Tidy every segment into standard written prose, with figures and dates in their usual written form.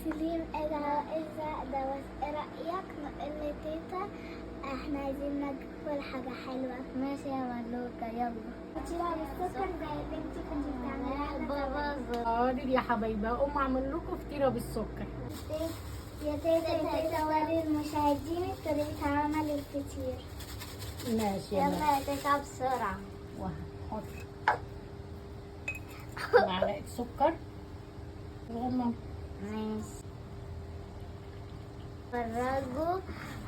سليم إذا ده بس إيه رأيك نقول لتيتا احنا عايزين ناكل حاجة حلوة. ماشي يا ملوكة يلا. هتشيلها بالسكر زي اللي انت كنت بتعمليها بابا. حاضر يا حبايبي، هقوم اعمل لكم فطيرة بالسكر. يا تيتا وري المشاهدين طريقة عمل الفطير. ماشي يلا يا تيتا بسرعة. وهحط معلقة سكر صغننة. ماشي.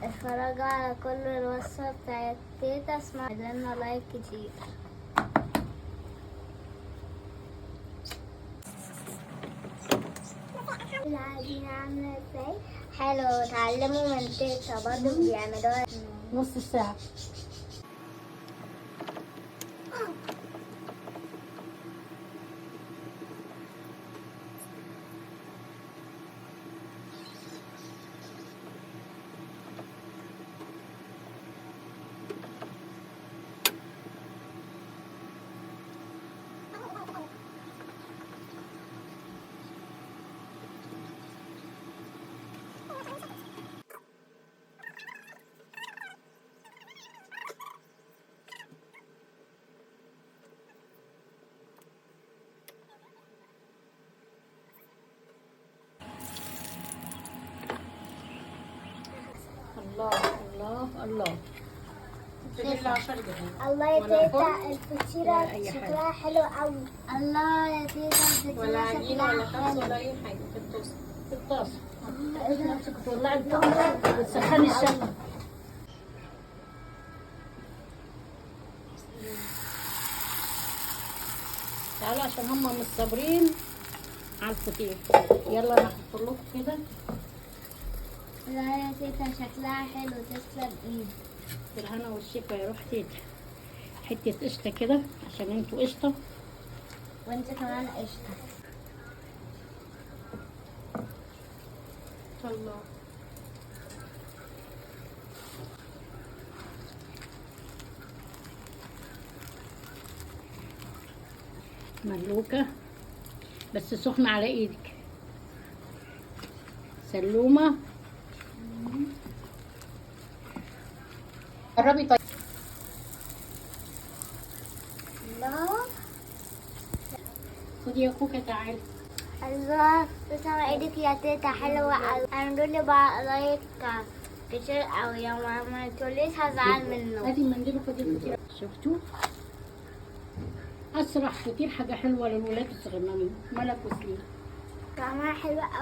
اتفرجوا على كل الوصفة بتاعت تيتا، اسمعوا لنا لايك كتير. العجينة عاملة ازاي؟ حلو، اتعلموا من تيتا برضه بيعملوها نص ساعة. الله الله الله. الله يا تيتا الفطيرة شكلها حلو قوي. الله يا تيتا ولا الفطيرة عجينة ولا شكلها خبز ولا حلو. أي حاجة. في الطاسة نفسك تولعي الطاسة وتسخني الشمع. تعالوا عشان هم مش صابرين على الفطير. يلا انا هحط لكم كده. لا يا تيتا شكلها حلو، تسلم ايدك. بالهنا والشفا يا روح تيتا. حتة قشطة كده عشان انتوا قشطة. وانت كمان قشطة. الله. ملوكة بس سخنة على ايدك. سلومة. قربي طيب. الله. خدي يا كوكا تعالي. الله تسلم ايدك يا تيتا حلوة قوي. اعملوا لي بقى لايك كتير قوي، يا ما تقوليش هزعل منه. ادي المنديل وخدي الفطيرة. شفتوا؟ اسرع فطير، حاجة حلوة للولاد الصغننين. ملك وسليم. طعمها حلو قوي.